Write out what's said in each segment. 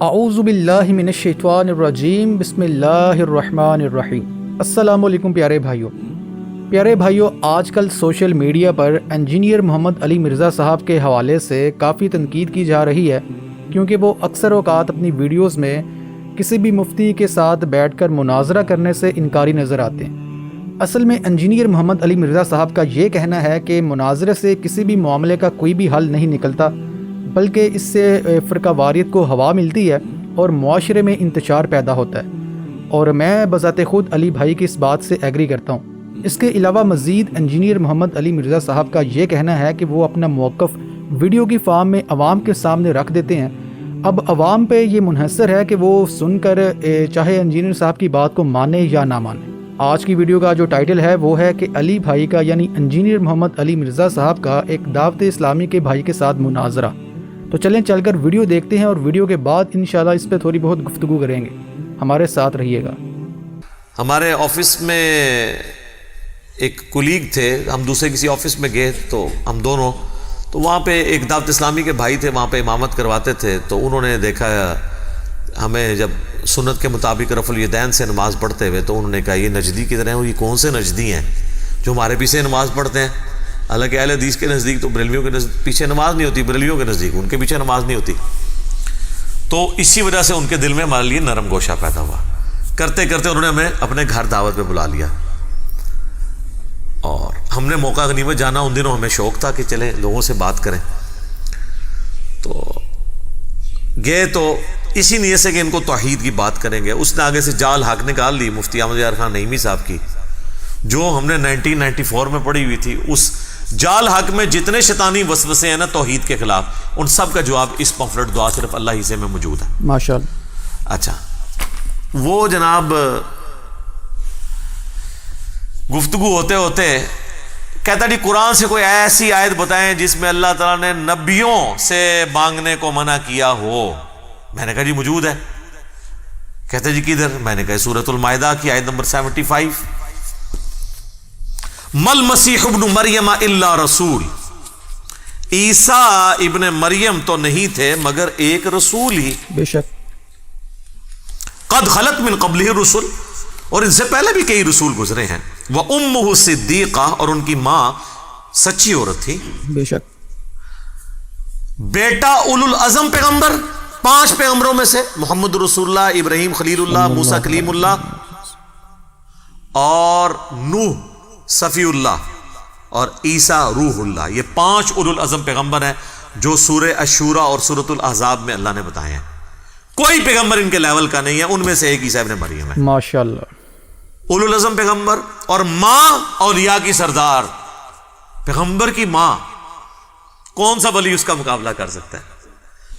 اعوذ باللہ من الشیطان الرجیم بسم اللہ الرحمن الرحیم۔ السلام علیکم پیارے بھائیوں، آج کل سوشل میڈیا پر انجینئر محمد علی مرزا صاحب کے حوالے سے کافی تنقید کی جا رہی ہے، کیونکہ وہ اکثر اوقات اپنی ویڈیوز میں کسی بھی مفتی کے ساتھ بیٹھ کر مناظرہ کرنے سے انکاری نظر آتے ہیں۔ اصل میں انجینئر محمد علی مرزا صاحب کا یہ کہنا ہے کہ مناظرے سے کسی بھی معاملے کا کوئی بھی حل نہیں نکلتا، بلکہ اس سے فرقہ واریت کو ہوا ملتی ہے اور معاشرے میں انتشار پیدا ہوتا ہے، اور میں بذات خود علی بھائی کی اس بات سے ایگری کرتا ہوں۔ اس کے علاوہ مزید انجینئر محمد علی مرزا صاحب کا یہ کہنا ہے کہ وہ اپنا موقف ویڈیو کی فارم میں عوام کے سامنے رکھ دیتے ہیں۔ اب عوام پہ یہ منحصر ہے کہ وہ سن کر چاہے انجینئر صاحب کی بات کو مانے یا نہ مانے۔ آج کی ویڈیو کا جو ٹائٹل ہے وہ ہے کہ علی بھائی کا یعنی انجینئر محمد علی مرزا صاحب کا ایک دعوت اسلامی کے بھائی کے ساتھ مناظرہ۔ تو چلیں چل کر ویڈیو دیکھتے ہیں، اور ویڈیو کے بعد انشاءاللہ اس پہ تھوڑی بہت گفتگو کریں گے۔ ہمارے ساتھ رہیے گا۔ ہمارے آفس میں ایک کولیگ تھے، ہم دوسرے کسی آفس میں گئے تو ہم دونوں، تو وہاں پہ ایک دعوت اسلامی کے بھائی تھے، وہاں پہ امامت کرواتے تھے۔ تو انہوں نے دیکھا ہمیں جب سنت کے مطابق رفع الیدین سے نماز پڑھتے ہوئے، تو انہوں نے کہا یہ نجدی کی طرح ہیں، یہ کون سے نجدی ہیں جو ہمارے پیچھے نماز پڑھتے ہیں؟ حالانکہ اہل حدیث کے نزدیک تو بریلویوں کے پیچھے نماز نہیں ہوتی، بریلویوں کے نزدیک ان کے پیچھے نماز نہیں ہوتی۔ تو اسی وجہ سے ان کے دل میں ہمارے لیے نرم گوشہ پیدا ہوا۔ کرتے کرتے انہوں نے ہمیں اپنے گھر دعوت پہ بلا لیا، اور ہم نے موقع غنیمت جانا، ان دنوں ہمیں شوق تھا کہ چلیں لوگوں سے بات کریں۔ تو گئے تو اسی نیت سے کہ ان کو توحید کی بات کریں گے۔ اس نے آگے سے جال حق نکال لی مفتی احمد یار خان نعیمی صاحب کی، جو ہم نے 1994 میں پڑھی ہوئی تھی۔ اس جال حق میں جتنے شیطانی وسوسے ہیں نا توحید کے خلاف، ان سب کا جواب اس پمفلٹ دعا صرف اللہ ہی سے میں موجود ہے۔ ماشاءاللہ۔ اچھا، وہ جناب گفتگو ہوتے ہوتے کہتا جی قرآن سے کوئی ایسی آیت بتائیں جس میں اللہ تعالیٰ نے نبیوں سے مانگنے کو منع کیا ہو۔ میں نے کہا جی موجود ہے۔ کہتے جی کدھر؟ میں نے کہا سورۃ المائدہ کی آیت نمبر 75، مل مسیح ابن مریم الا رسول، عیسیٰ ابن مریم تو نہیں تھے مگر ایک رسول ہی، بے شک، قد خلت من قبلہ الرسل، اور ان سے پہلے بھی کئی رسول گزرے ہیں، وامہ صدیقہ، اور ان کی ماں سچی عورت تھی، بے شک، بیٹا اولو العزم پیغمبر، 5 پیغمبروں میں سے محمد رسول اللہ، ابراہیم خلیل اللہ، موسیٰ کلیم اللہ، اور نوح صفی اللہ، اور عیسیٰ روح اللہ۔ یہ 5 اولو العزم پیغمبر ہیں جو سورہ الشورى اور سورۃ الاحزاب میں اللہ نے بتائے ہیں۔ کوئی پیغمبر ان کے لیول کا نہیں ہے، ان میں سے ایک عیسیٰ ابن مریم ہے، ماشاءاللہ، اولو العزم پیغمبر، اور ماں اولیاء کی سردار، پیغمبر کی ماں۔ کون سا ولی اس کا مقابلہ کر سکتا ہے؟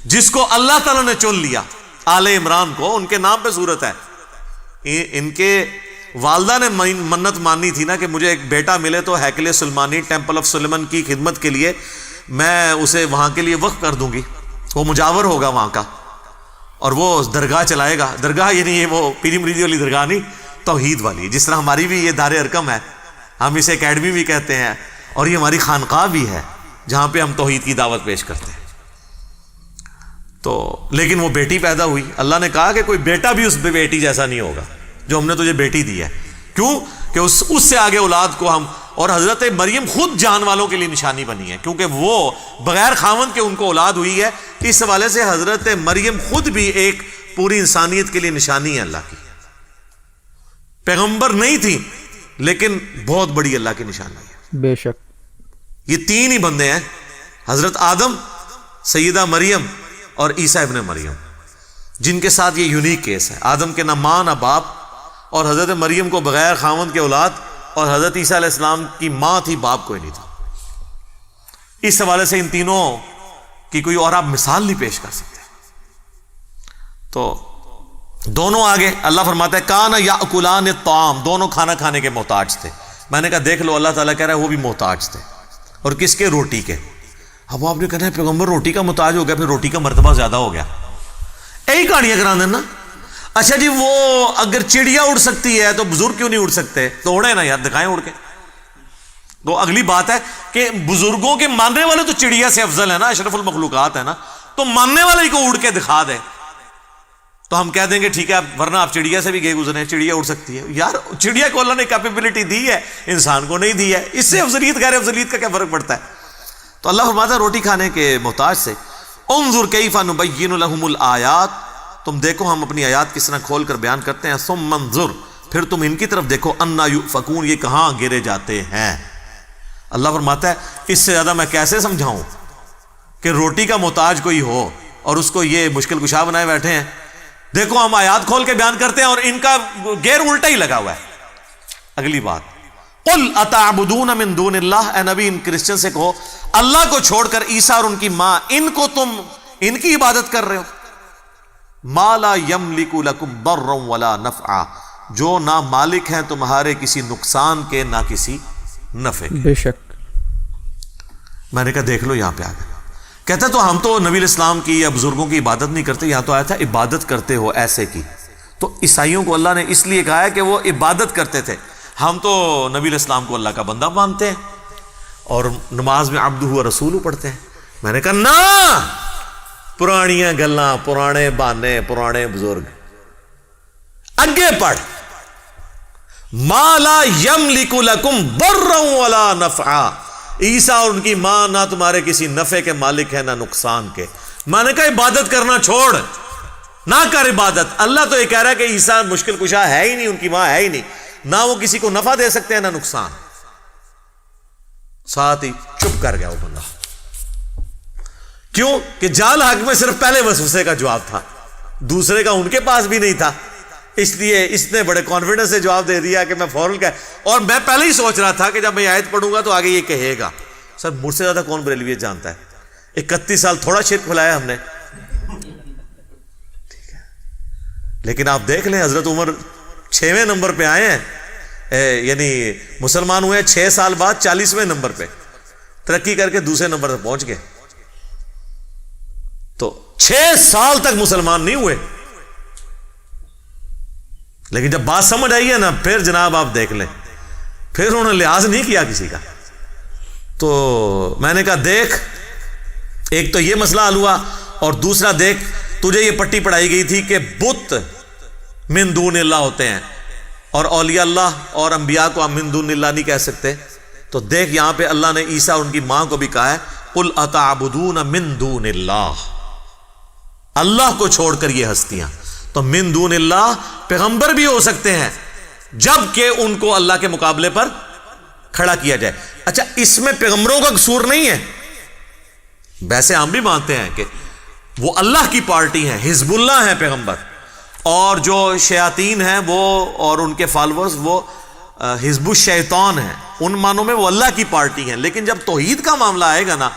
جس کو اللہ تعالیٰ نے چن لیا، آل عمران کو، ان کے نام پہ صورت ہے۔ ان کے والدہ نے منت مانی تھی نا کہ مجھے ایک بیٹا ملے تو ہیکل سلمانی، ٹیمپل آف سلیمان کی خدمت کے لیے میں اسے وہاں کے لیے وقف کر دوں گی، وہ مجاور ہوگا وہاں کا، اور وہ درگاہ چلائے گا۔ درگاہ یعنی یہ وہ پیری مریدی والی درگاہ نہیں، توحید والی، جس طرح ہماری بھی یہ دار ارکم ہے، ہم اسے اکیڈمی بھی کہتے ہیں، اور یہ ہماری خانقاہ بھی ہے جہاں پہ ہم توحید کی دعوت پیش کرتے ہیں۔ تو لیکن وہ بیٹی پیدا ہوئی، اللہ نے کہا کہ کوئی بیٹا بھی اس بیٹی جیسا نہیں ہوگا جو ہم نے تجھے بیٹی دی ہے۔ کیوں کہ اس سے آگے اولاد کو ہم، اور حضرت مریم خود جان والوں کے لیے نشانی بنی ہے، کیونکہ وہ بغیر خاوند کے ان کو اولاد ہوئی ہے۔ اس حوالے سے حضرت مریم خود بھی ایک پوری انسانیت کے لیے نشانی ہے اللہ کی۔ پیغمبر نہیں تھی لیکن بہت بڑی اللہ کی نشانی ہے۔ بے شک، یہ 3 ہی بندے ہیں، حضرت آدم، سیدہ مریم اور عیسیٰ ابن مریم، جن کے ساتھ یہ یونیک کیس ہے۔ آدم کے نہ ماں نہ باپ، اور حضرت مریم کو بغیر خاوند کے اولاد، اور حضرت عیسیٰ علیہ السلام کی ماں تھی، باپ کوئی نہیں تھا۔ اس حوالے سے ان تینوں کی کوئی اور آپ مثال نہیں پیش کر سکتے۔ تو دونوں آگے اللہ فرماتا ہے کان یاکلان الطعام، دونوں کھانا کھانے کے محتاج تھے۔ میں نے کہا دیکھ لو، اللہ تعالیٰ کہہ رہا ہے وہ بھی محتاج تھے، اور کس کے؟ روٹی کے۔ اب آپ نے کہنا ہے پیغمبر روٹی کا محتاج ہو گیا، پھر روٹی کا مرتبہ زیادہ ہو گیا، یہی کہانیاں کرا دینا۔ اچھا جی، وہ اگر چڑیا اڑ سکتی ہے تو بزرگ کیوں نہیں اڑ سکتے؟ تو اڑے نا یار، دکھائیں اڑ کے۔ تو اگلی بات ہے کہ بزرگوں کے ماننے والے تو چڑیا سے افضل ہے نا، اشرف المخلوقات ہے نا، تو ماننے والے کو اڑ کے دکھا دے۔ تو ہم کہہ دیں گے ٹھیک ہے ورنہ آپ چڑیا سے بھی گئے گزرے ہیں, چڑیا اڑ سکتی ہے. یار چڑیا کو اللہ نے کیپیبلٹی دی ہے, انسان کو نہیں دی ہے, اس سے افضلیت غیر افضلیت کا کیا فرق پڑتا ہے؟ تو اللہ فرماتا ہے روٹی کھانے کے محتاج سے انظر کیف نبین لہم الآیات, تم دیکھو ہم اپنی آیات کس طرح کھول کر بیان کرتے ہیں. ثم انظر, پھر تم ان کی طرف دیکھو, انا یؤفکون, یہ کہاں گرے جاتے ہیں. اللہ فرماتا ہے اس سے زیادہ میں کیسے سمجھاؤں کہ روٹی کا محتاج کوئی ہو اور اس کو یہ مشکل کشا بنائے بیٹھے ہیں. دیکھو ہم آیات کھول کے بیان کرتے ہیں اور ان کا گیر الٹا ہی لگا ہوا ہے. اگلی بات, قل اتعبدون من دون اللہ, اے نبی ان کرسچن سے کہو اللہ کو چھوڑ کر عیسیٰ اور ان کی ماں, ان کو تم ان کی عبادت کر رہے ہو. ما لا یملک لکم ضرا ولا نفعا, جو نہ مالک ہیں تمہارے کسی نقصان کے نہ کسی نفع کے. بے شک. میں نے کہا دیکھ لو یہاں پہ آ گئے. کہتا تو ہم تو نبی الاسلام کی یا بزرگوں کی عبادت نہیں کرتے, یہاں تو آیا تھا عبادت کرتے ہو ایسے کی. تو عیسائیوں کو اللہ نے اس لیے کہا ہے کہ وہ عبادت کرتے تھے, ہم تو نبی الاسلام کو اللہ کا بندہ مانتے ہیں اور نماز میں عبدہ و رسول پڑھتے ہیں. میں نے کہا نا, پرانیاں گلاں, پرانے بہانے, پرانے بزرگ, اگے پڑھ. ما لا یملک لکم ضرا ولا نفعا, عیسیٰ اور ان کی ماں نہ تمہارے کسی نفع کے مالک ہے نہ نقصان کے. میں نے کہا عبادت کرنا چھوڑ, نہ کر عبادت. اللہ تو یہ کہہ رہا ہے کہ عیسیٰ مشکل کشا ہے ہی نہیں, ان کی ماں ہے ہی نہیں, نہ وہ کسی کو نفع دے سکتے ہیں نہ نقصان. ساتھ ہی چپ کر گیا وہ بندہ. کیوں کہ جال حق میں صرف پہلے وسوسے کا جواب تھا, دوسرے کا ان کے پاس بھی نہیں تھا, اس لیے اس نے بڑے کانفیڈنس سے جواب دے دیا کہ میں فوراً کہا. اور میں پہلے ہی سوچ رہا تھا کہ جب میں آیت پڑھوں گا تو آگے یہ کہے گا. سر مجھ سے زیادہ کون بریلوی جانتا ہے, 31 سال تھوڑا شرک پھیلایا ہم نے, ٹھیک ہے. لیکن آپ دیکھ لیں حضرت عمر 6ویں نمبر پہ آئے ہیں, یعنی مسلمان ہوئے 6 سال بعد 40ویں نمبر پہ, ترقی کر کے دوسرے نمبر پر پہنچ گئے. تو 6 سال تک مسلمان نہیں ہوئے, لیکن جب بات سمجھ آئی ہے نا پھر جناب آپ دیکھ لیں, پھر انہوں نے لحاظ نہیں کیا کسی کا. تو میں نے کہا دیکھ, ایک تو یہ مسئلہ حل ہوا, اور دوسرا دیکھ تجھے یہ پٹی پڑھائی گئی تھی کہ بت من دون اللہ ہوتے ہیں اور اولیاء اللہ اور انبیاء کو ہم من دون اللہ نہیں کہہ سکتے. تو دیکھ یہاں پہ اللہ نے عیسیٰ اور ان کی ماں کو بھی کہا ہے قل اتعبدون من دون اللہ, اللہ کو چھوڑ کر یہ ہستیاں. تو من دون اللہ پیغمبر بھی ہو سکتے ہیں جبکہ ان کو اللہ کے مقابلے پر کھڑا کیا جائے. اچھا اس میں پیغمبروں کا قصور نہیں ہے, ویسے ہم بھی مانتے ہیں کہ وہ اللہ کی پارٹی ہیں, حزب اللہ ہیں پیغمبر, اور جو شیاطین ہیں وہ اور ان کے فالورز وہ حزب الشیطان ہیں, ان معنوں میں وہ اللہ کی پارٹی ہیں. لیکن جب توحید کا معاملہ آئے گا نا,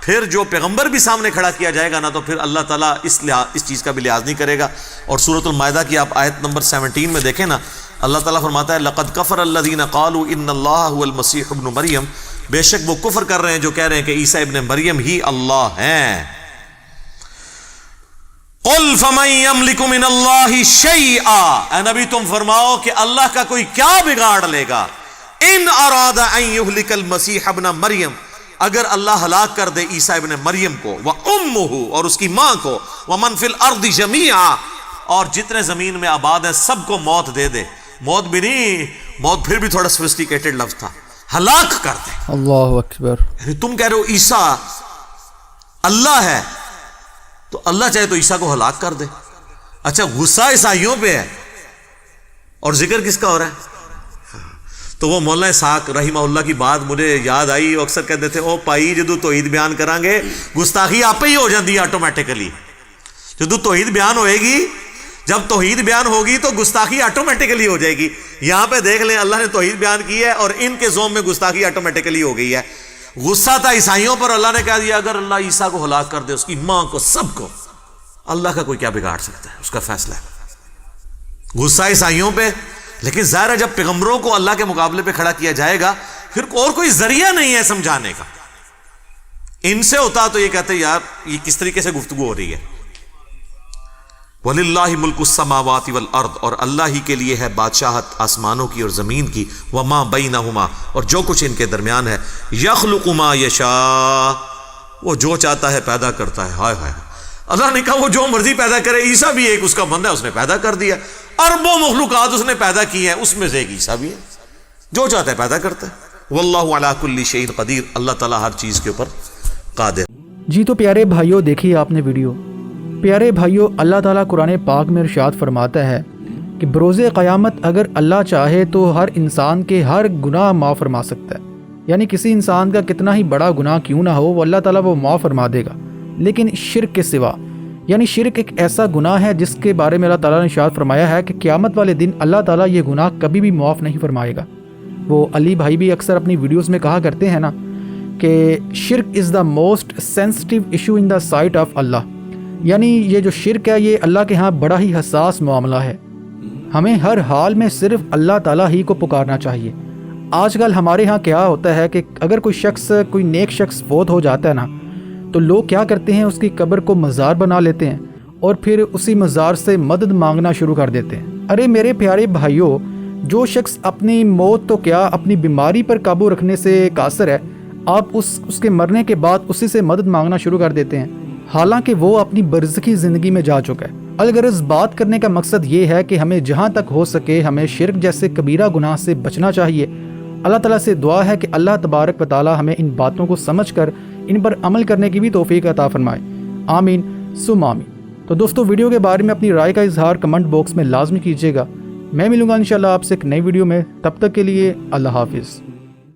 پھر جو پیغمبر بھی سامنے کھڑا کیا جائے گا نا, تو پھر اللہ تعالیٰ اس چیز کا بھی لحاظ نہیں کرے گا. اور سورۃ المائدہ کی آپ آیت نمبر 17 میں دیکھیں نا, اللہ تعالیٰ فرماتا ہے لقد کفر الذین قالوا ان اللہ هو المسیح ابن مریم, بے شک وہ کفر کر رہے ہیں جو کہہ رہے ہیں کہ عیسیٰ ابن مریم ہی اللہ ہیں. قل فمن یملک من اللہ شیئا, اے نبی تم فرماؤ کہ اللہ کا کوئی کیا بگاڑ لے گا. ان اراد ان یہلک المسیح ابن مریم, اگر اللہ ہلاک کر دے عیسیٰ ابن مریم کو, وَأُمُّهُ اور اس کی ماں کو, وَمَنْ فِي الْأَرْضِ جَمِيعًا اور جتنے زمین میں آباد ہیں سب کو موت دے دے. موت بھی نہیں, موت پھر بھی تھوڑا سوفسٹیکیٹڈ لفظ تھا, ہلاک کر دے. اللہ اکبر. یعنی تم کہہ رہے ہو عیسیٰ اللہ ہے, تو اللہ چاہے تو عیسیٰ کو ہلاک کر دے. اچھا غصہ عیسائیوں پہ ہے اور ذکر کس کا ہو رہا ہے؟ تو وہ مولانا اسحاق رحمہ اللہ کی بات مجھے یاد آئی, وہ اکثر کہتے تھے او پائی جدو توحید بیان کریں گے گستاخی آپ ہی ہو جاتی ہے آٹومیٹیکلی. جدو توحید بیان ہوئے گی, جب توحید بیان ہوگی تو گستاخی آٹومیٹیکلی ہو جائے گی. یہاں پہ دیکھ لیں اللہ نے توحید بیان کی ہے اور ان کے زوم میں گستاخی آٹومیٹیکلی ہو گئی ہے. غصہ تھا عیسائیوں پر, اللہ نے کہہ دیا اگر اللہ عیسیٰ کو ہلاک کر دے, اس کی ماں کو, سب کو, اللہ کا کوئی کیا بگاڑ سکتا ہے, اس کا فیصلہ ہے. غصہ عیسائیوں پہ, لیکن ظاہر ہے جب پیغمبروں کو اللہ کے مقابلے پہ کھڑا کیا جائے گا پھر اور کوئی ذریعہ نہیں ہے سمجھانے کا. ان سے ہوتا تو یہ کہتے یار یہ کس طریقے سے گفتگو ہو رہی ہے. وَلِلَّهِ مُلْكُ السَّمَاوَاتِ وَالْأَرْضِ اور اللہ ہی کے لیے ہے بادشاہت آسمانوں کی اور زمین کی, وَمَا بَيْنَهُمَا اور جو کچھ ان کے درمیان ہے, يَخْلُقُ مَا يَشَاءُ وہ جو چاہتا ہے پیدا کرتا ہے. ہائے ہائے, اللہ نے کہا وہ جو مرضی پیدا کرے، عیسیٰ بھی ایک اس کا بندہ ہے، اس نے پیدا کر دیا، اربوں مخلوقات اس نے پیدا کی ہیں، اس میں سے ایک عیسیٰ بھی ہے، جو چاہتا ہے پیدا کرتا ہے۔ واللہ علی کل شیء قدیر، اللہ تعالیٰ ہر چیز کے اوپر قادر۔ جی تو پیارے بھائیوں، دیکھیے آپ نے ویڈیو۔ پیارے بھائیوں، اللہ تعالیٰ قرآن پاک میں ارشاد فرماتا ہے کہ بروز قیامت اگر اللہ چاہے تو ہر انسان کے ہر گناہ معاف فرما سکتا ہے، یعنی کسی انسان کا کتنا ہی بڑا گناہ کیوں نہ ہو وہ اللہ تعالیٰ وہ معاف فرما دے گا، لیکن شرک کے سوا، یعنی شرک ایک ایسا گناہ ہے جس کے بارے میں اللہ تعالیٰ نے ارشاد فرمایا ہے کہ قیامت والے دن اللہ تعالیٰ یہ گناہ کبھی بھی معاف نہیں فرمائے گا۔ وہ علی بھائی بھی اکثر اپنی ویڈیوز میں کہا کرتے ہیں نا کہ شرک is the most sensitive issue in the sight of Allah, یعنی یہ جو شرک ہے یہ اللہ کے ہاں بڑا ہی حساس معاملہ ہے، ہمیں ہر حال میں صرف اللہ تعالیٰ ہی کو پکارنا چاہیے۔ آج کل ہمارے ہاں کیا ہوتا ہے کہ اگر کوئی نیک شخص فوت ہو جاتا ہے نا تو لوگ کیا کرتے ہیں، اس کی قبر کو مزار بنا لیتے ہیں اور پھر اسی مزار سے مدد مانگنا شروع کر دیتے ہیں۔ ارے میرے پیارے بھائیوں، جو شخص اپنی موت تو کیا اپنی بیماری پر قابو رکھنے سے قاصر ہے، آپ اس کے مرنے کے بعد اسی سے مدد مانگنا شروع کر دیتے ہیں، حالانکہ وہ اپنی برزخی زندگی میں جا چکا ہے۔ الغرض بات کرنے کا مقصد یہ ہے کہ ہمیں جہاں تک ہو سکے ہمیں شرک جیسے کبیرہ گناہ سے بچنا چاہیے۔ اللہ تعالیٰ سے دعا ہے کہ اللہ تبارک و تعالیٰ ہمیں ان باتوں کو سمجھ کر ان پر عمل کرنے کی بھی توفیق عطا فرمائے، آمین ثم آمین۔ تو دوستو، ویڈیو کے بارے میں اپنی رائے کا اظہار کمنٹ باکس میں لازمی کیجیے گا۔ میں ملوں گا انشاءاللہ آپ سے ایک نئی ویڈیو میں، تب تک کے لیے اللہ حافظ۔